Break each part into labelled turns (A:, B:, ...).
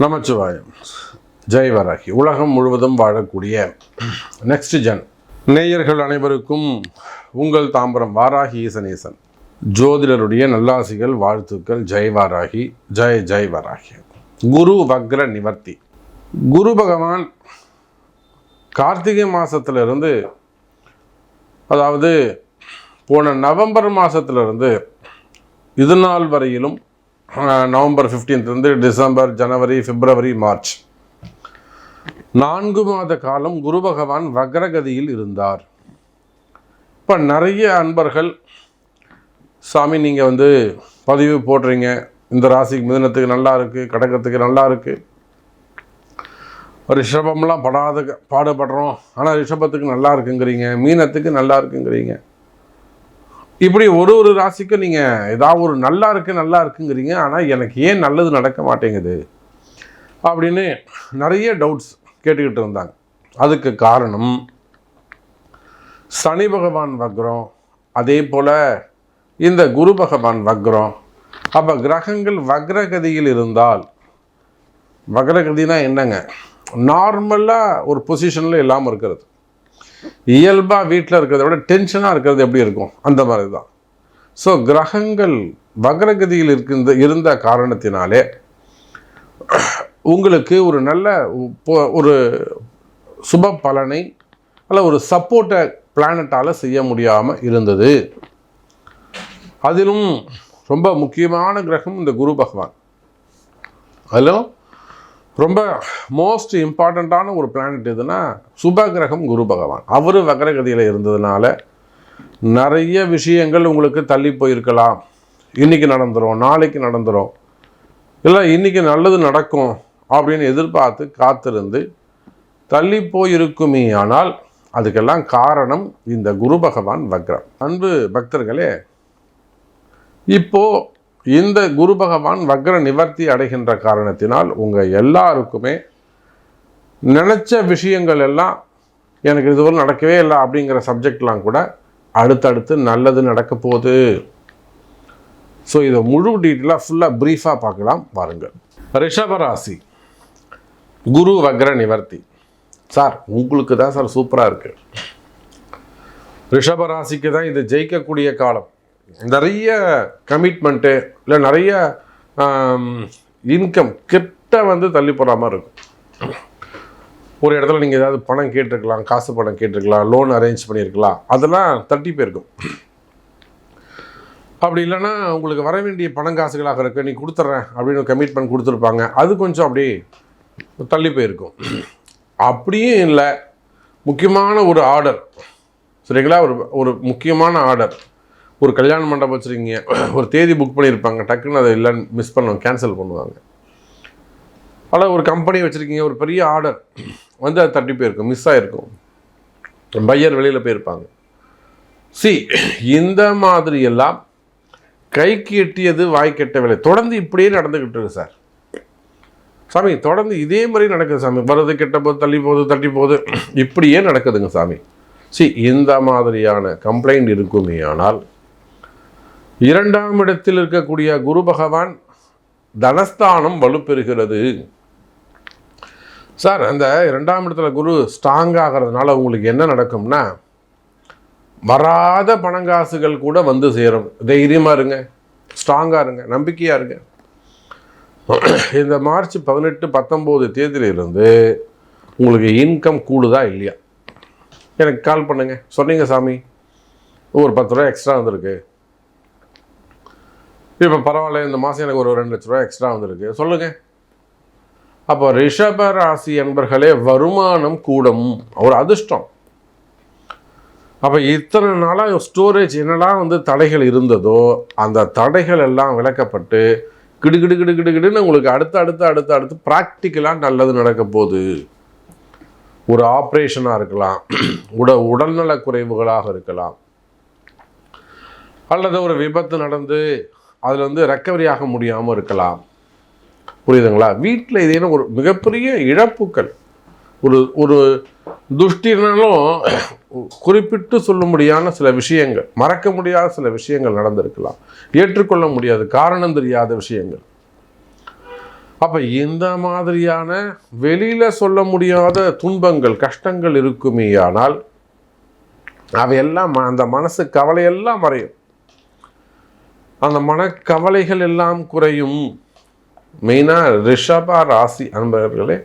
A: நமச்சிவாயம். ஜெய் வராகி. உலகம் முழுவதும் வாழக்கூடிய நெக்ஸ்ட் ஜென் நேயர்கள் அனைவருக்கும் உங்கள் தாம்பரம் வாராகி ஈசனேசன் ஜோதிடருடைய நல்லாசிகள், வாழ்த்துக்கள். ஜெய் வாராகி, ஜெய் ஜெய் வராகி. குரு வக்ர நிவர்த்தி. குரு பகவான் கார்த்திகை மாதத்திலிருந்து, அதாவது போன நவம்பர் மாதத்திலிருந்து இது நாள் வரையிலும், நவம்பர் 15 டிசம்பர், ஜனவரி, பிப்ரவரி, மார்ச் 4 மாத காலம் குரு பகவான் வக்ரகதியில் இருந்தார். இப்போ நிறைய அன்பர்கள், சாமி நீங்கள் பதிவு போடுறீங்க, இந்த ராசிக்கு மிதுனத்துக்கு நல்லா இருக்குது, கடகத்துக்கு நல்லா இருக்குது, ரிஷபம்லாம் பாடுபடுறோம் ஆனால் ரிஷபத்துக்கு நல்லா இருக்குங்கிறீங்க, மீனத்துக்கு நல்லா இருக்குங்கிறீங்க. இப்படி ஒரு ராசிக்கு நீங்கள் ஏதாவது ஒரு நல்லா இருக்குங்கிறீங்க, ஆனால் எனக்கு ஏன் நல்லது நடக்க மாட்டேங்குது அப்படின்னு நிறைய டவுட்ஸ் கேட்டுக்கிட்டு இருந்தாங்க. அதுக்கு காரணம் சனி பகவான் வக்ரம், அதே போல் இந்த குரு பகவான் வக்ரம். அப்போ கிரகங்கள் வக்ரகதியில் இருந்தால், வக்ரகதினா என்னங்க, நார்மலாக ஒரு பொசிஷனில் இல்லாமல் இருக்கிறது, இயல்பாக வீட்டில் இருக்கிறத விட டென்ஷனாக இருக்கிறது எப்படி இருக்கும், அந்த மாதிரி தான். ஸோ கிரகங்கள் வக்ரகதியில் இருந்த காரணத்தினாலே உங்களுக்கு ஒரு நல்ல ஒரு சுப பலனை அல்ல ஒரு சப்போர்ட்டை பிளானட்டால் செய்ய முடியாமல் இருந்தது. அதிலும் ரொம்ப முக்கியமான கிரகம் இந்த குரு பகவான். அதிலும் ரொம்ப மோஸ்ட் இம்பார்ட்டண்ட்டான ஒரு பிளானட் எதுனா சுப கிரகம் குரு பகவான். அவர் வக்ரகதியில் இருந்ததுனால நிறைய விஷயங்கள் உங்களுக்கு தள்ளி போயிருக்கலாம். இன்றைக்கி நடந்துடும், நாளைக்கு நடந்துடும், இல்லை இன்றைக்கி நல்லது நடக்கும் அப்படின்னு எதிர்பார்த்து காத்திருந்து தள்ளி போயிருக்குமே. ஆனால் அதுக்கெல்லாம் காரணம் இந்த குரு பகவான் வக்ரம். அன்பு பக்தர்களே, இப்போது இந்த குரு பகவான் வக்ர நிவர்த்தி அடைகின்ற காரணத்தினால் உங்கள் எல்லாருக்குமே நினச்ச விஷயங்கள் எல்லாம், எனக்கு இதுவரை நடக்கவே இல்லை அப்படிங்கிற சப்ஜெக்ட்லாம் கூட அடுத்தடுத்து நல்லது நடக்க போகுது. ஸோ இதை முழு டீட்டெயிலாக ஃபுல்லாக ப்ரீஃபாக பார்க்கலாம் பாருங்கள். ரிஷபராசி குரு வக்ர நிவர்த்தி. சார் உங்களுக்கு தான் சார் சூப்பராக இருக்குது, ரிஷபராசிக்கு தான் இது ஜெயிக்கக்கூடிய காலம். நிறைய கமிட்மெண்ட்டு இல்லை நிறைய இன்கம் கிட்ட தள்ளி போகிற மாதிரி இருக்கும். ஒரு இடத்துல நீங்கள் ஏதாவது பணம் கேட்டிருக்கலாம், காசு பணம் கேட்டிருக்கலாம், லோன் அரேஞ்ச் பண்ணியிருக்கலாம், அதெல்லாம் தட்டி போயிருக்கும். அப்படி இல்லைன்னா உங்களுக்கு வர வேண்டிய பணம் காசுகளாக இருக்குது, நீ கொடுத்துட்றேன் அப்படின்னு கமிட்மெண்ட் கொடுத்துருப்பாங்க, அது கொஞ்சம் அப்படியே தள்ளி போயிருக்கும். அப்படியும் இல்லை, முக்கியமான ஒரு ஆர்டர், சரிங்களா, ஒரு முக்கியமான ஆர்டர், ஒரு கல்யாண மண்டபம் வச்சுருக்கீங்க, ஒரு தேதி புக் பண்ணியிருப்பாங்க, டக்குன்னு அதை இல்லைன்னு மிஸ் பண்ணுவாங்க, கேன்சல் பண்ணுவாங்க. அதில் ஒரு கம்பெனி வச்சுருக்கீங்க, ஒரு பெரிய ஆர்டர் அது தட்டி போயிருக்கும், மிஸ் ஆகிருக்கும், பையர் வெளியில் போயிருப்பாங்க. இந்த மாதிரி எல்லாம் கைக்கு எட்டியது வாய்க்கெட்ட வேலை தொடர்ந்து இப்படியே நடந்துக்கிட்டு இருக்கு சார். சாமி தொடர்ந்து இதே மாதிரி நடக்குது சாமி, வருது கெட்ட போது தள்ளி போகுது, தட்டி போகுது, இப்படியே நடக்குதுங்க சாமி. இந்த மாதிரியான கம்ப்ளைண்ட் இருக்குமே. ஆனால் 2ஆம் இடத்தில் இருக்கக்கூடிய குரு பகவான் தனஸ்தானம் வலுப்பெறுகிறது. சார் அந்த 2ஆம் இடத்துல குரு ஸ்ட்ராங் ஆகிறதுனால உங்களுக்கு என்ன நடக்கும்னா, வராத பணங்காசுகள் கூட வந்து சேரும். தைரியமாக இருங்க, ஸ்ட்ராங்காக இருங்க, நம்பிக்கையாக இருங்க. இந்த மார்ச் 18-19 தேதியிலிருந்து உங்களுக்கு இன்கம் கூடுதா இல்லையா எனக்கு கால் பண்ணுங்க. சொன்னீங்க சாமி ஒரு 10 ரூபா எக்ஸ்ட்ரா வந்திருக்கு, இப்போ பரவாயில்ல, இந்த மாதம் எனக்கு ஒரு 2 லட்ச ரூபா எக்ஸ்ட்ரா வந்திருக்கு, சொல்லுங்கள். அப்போ ரிஷப ராசி என்பர்களே, வருமானம் கூடும், ஒரு அதிர்ஷ்டம். அப்போ இத்தனை நாளாக ஸ்டோரேஜ் என்னெல்லாம் தடைகள் இருந்ததோ அந்த தடைகள் எல்லாம் விளக்கப்பட்டு கிடுகிடுன்னு உங்களுக்கு அடுத்து ப்ராக்டிக்கலாக நல்லது நடக்க போகுது. ஒரு ஆப்ரேஷனாக இருக்கலாம், உடல்நல குறைவுகளாக இருக்கலாம், அல்லது ஒரு விபத்து நடந்து அதில் ரெக்கவரி ஆக முடியாமல் இருக்கலாம். புரியுதுங்களா? வீட்டில் இதேனும் ஒரு மிகப்பெரிய இழப்புக்கள், ஒரு துஷ்டினாலும் குறிப்பிட்டு சொல்ல முடியாத சில விஷயங்கள், மறக்க முடியாத சில விஷயங்கள் நடந்திருக்கலாம், ஏற்றுக்கொள்ள முடியாது, காரணம் தெரியாத விஷயங்கள். அப்போ இந்த மாதிரியான வெளியில் சொல்ல முடியாத துன்பங்கள் கஷ்டங்கள் இருக்குமே ஆனால் அவையெல்லாம் அந்த மனசு கவலையெல்லாம் மறையும். அந்த மனக்கவலைகள் எல்லாம் குறையும். மெயினாக ரிஷப ராசி அன்பர்களே,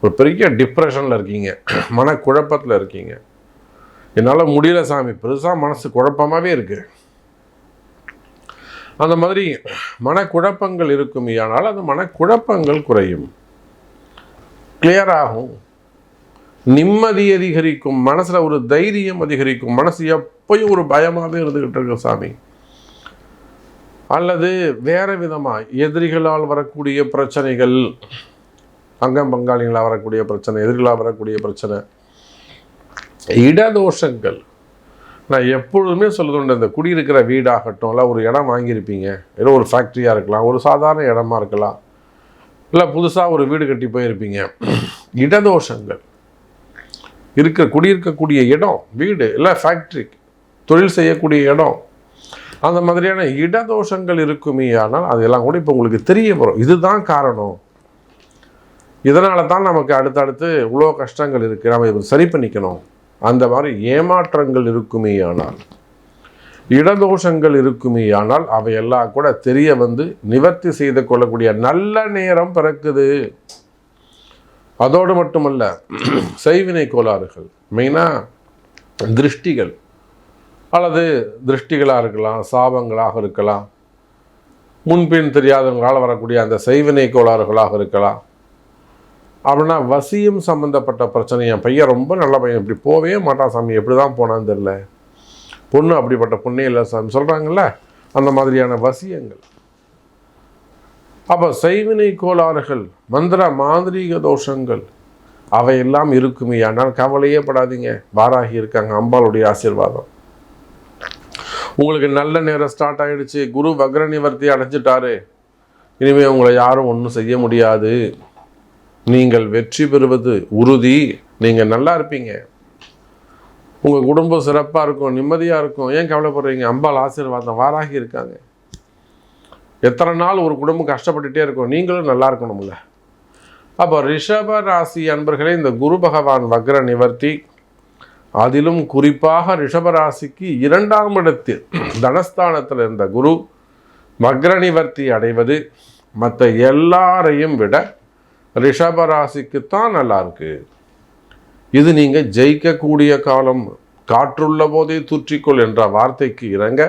A: ஒரு பெரிய டிப்ரெஷனில் இருக்கீங்க, மனக்குழப்பத்தில் இருக்கீங்க, என்னால் முடியல சாமி, பெருசாக மனசு குழப்பமாகவே இருக்குது, அந்த மாதிரி மனக்குழப்பங்கள் இருக்குமே ஆனால் அந்த மனக்குழப்பங்கள் குறையும், கிளியர் ஆகும், நிம்மதி அதிகரிக்கும், மனசில் ஒரு தைரியம் அதிகரிக்கும். மனசு எப்பயும் ஒரு பயமாகவே இருந்துக்கிட்டு இருக்கு சாமி, அல்லது வேறு விதமாக எதிரிகளால் வரக்கூடிய பிரச்சனைகள், அங்கம் பங்காளிகளால் வரக்கூடிய பிரச்சனை, எதிரிகளால் வரக்கூடிய பிரச்சனை, இடதோஷங்கள். நான் எப்பொழுதுமே சொல்லுதுண்டு, இந்த குடியிருக்கிற வீடாகட்டும், இல்லை ஒரு இடம் வாங்கியிருப்பீங்க, ஏதோ ஒரு ஃபேக்ட்ரியாக இருக்கலாம், ஒரு சாதாரண இடமா இருக்கலாம், இல்லை புதுசாக ஒரு வீடு கட்டி போயிருப்பீங்க, இடதோஷங்கள் குடியிருக்கக்கூடிய இடம், வீடு இல்லை ஃபேக்ட்ரி, தொழில் செய்யக்கூடிய இடம், அந்த மாதிரியான இடதோஷங்கள் இருக்குமே ஆனால் அதெல்லாம் கூட இப்போ உங்களுக்கு தெரிய வரும். இதுதான் காரணம், இதனால தான் நமக்கு அடுத்தடுத்து இவ்வளோ கஷ்டங்கள் இருக்குது, நம்ம இதை சரி பண்ணிக்கணும். அந்த மாதிரி ஏமாற்றங்கள் இருக்குமே ஆனால், இடதோஷங்கள் இருக்குமே ஆனால் அவையெல்லாம் கூட தெரிய வந்து நிவர்த்தி செய்து கொள்ளக்கூடிய நல்ல நேரம் பிறக்குது. அதோடு மட்டுமல்ல, செய்வினை கோளாறுகள், மெயினாக திருஷ்டிகள் அல்லது திருஷ்டிகளாக இருக்கலாம், சாபங்களாக இருக்கலாம், முன்பின் தெரியாதவங்களால் வரக்கூடிய அந்த செய்வினை கோளாறுகளாக இருக்கலாம். அப்படின்னா வசியம் சம்மந்தப்பட்ட பிரச்சனை, என் பையன் ரொம்ப நல்ல பையன், இப்படி போவே மாட்டான் சாமி, எப்படி தான் போனான்னு தெரில, பொண்ணு அப்படிப்பட்ட பொண்ணே இல்லை சாமி சொல்கிறாங்கல்ல, அந்த மாதிரியான வசியங்கள். அப்போ செய்வினை கோளாறுகள், மந்திர மாந்திரீக தோஷங்கள் அவையெல்லாம் இருக்குமே ஆனால் கவலையே படாதீங்க, வாராகி இருக்காங்க, அம்பாளுடைய ஆசீர்வாதம். உங்களுக்கு நல்ல நேரம் ஸ்டார்ட் ஆகிடுச்சு, குரு வக்ர நிவர்த்தி அடைஞ்சிட்டாரு, இனிமேல் உங்களை யாரும் ஒன்றும் செய்ய முடியாது, நீங்கள் வெற்றி பெறுவது உறுதி, நீங்கள் நல்லா இருப்பீங்க, உங்கள் குடும்பம் சிறப்பாக இருக்கும், நிம்மதியாக இருக்கும். ஏன் கவலைப்படுறீங்க? அம்பாள் ஆசீர்வாதம், வாராகி இருக்காங்க. எத்தனை நாள் ஒரு குடும்பம் கஷ்டப்பட்டுட்டே இருக்கும், நீங்களும் நல்லா இருக்கணும்ல. அப்போ ரிஷப ராசி அன்பர்களே, இந்த குரு பகவான் வக்ர நிவர்த்தி, அதிலும் குறிப்பாக ரிஷபராசிக்கு 2ஆம் இடத்தில் தனஸ்தானத்தில் இருந்த குரு வக்ர நிவர்த்தி அடைவது மற்ற எல்லாரையும் விட ரிஷபராசிக்குத்தான் நல்லா இருக்கு. இது நீங்கள் ஜெயிக்கக்கூடிய காலம். காற்றுள்ள போதே தூற்றிக்கொள் என்ற வார்த்தைக்கு இறங்க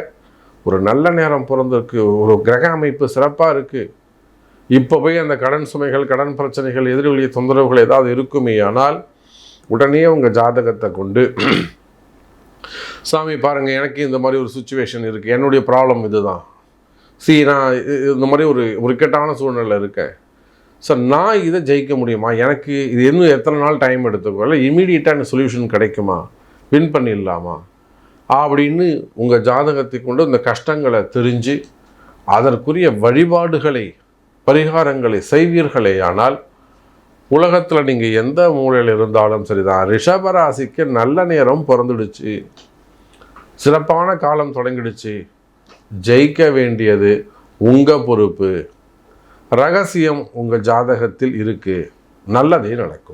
A: ஒரு நல்ல நேரம் பிறந்திருக்கு, ஒரு கிரக அமைப்பு சிறப்பாக இருக்குது. இப்போ போய் அந்த கடன் சுமைகள், கடன் பிரச்சனைகள், எதிர்வழிய தொந்தரவுகள் ஏதாவது இருக்குமே ஆனால் உடனே உங்கள் ஜாதகத்தை கொண்டு, சாமி பாருங்கள், எனக்கு இந்த மாதிரி ஒரு சுச்சுவேஷன் இருக்குது, என்னுடைய ப்ராப்ளம் இதுதான், நான் இந்த மாதிரி ஒரு இக்கட்டான சூழ்நிலை இருக்கேன் சார், நான் இதை ஜெயிக்க முடியுமா, எனக்கு இது இன்னும் எத்தனை நாள் டைம் எடுத்துக்கோ, இல்லை இமீடியட்டாக சொல்யூஷன் கிடைக்குமா, வின் பண்ணிடலாமா அப்படின்னு உங்கள் ஜாதகத்தை கொண்டு இந்த கஷ்டங்களை தெரிஞ்சு அதற்குரிய வழிபாடுகளை, பரிகாரங்களை செய்வீர்களே ஆனால் உலகத்தில் நீங்கள் எந்த மூலையில் இருந்தாலும் சரிதான், ரிஷபராசிக்கு நல்ல நேரம் பிறந்துடுச்சு, சிறப்பான காலம் தொடங்கிடுச்சு. ஜெயிக்க வேண்டியது உங்கள் பொறுப்பு. ரகசியம் உங்கள் ஜாதகத்தில் இருக்குது, நல்லதே நடக்கும்.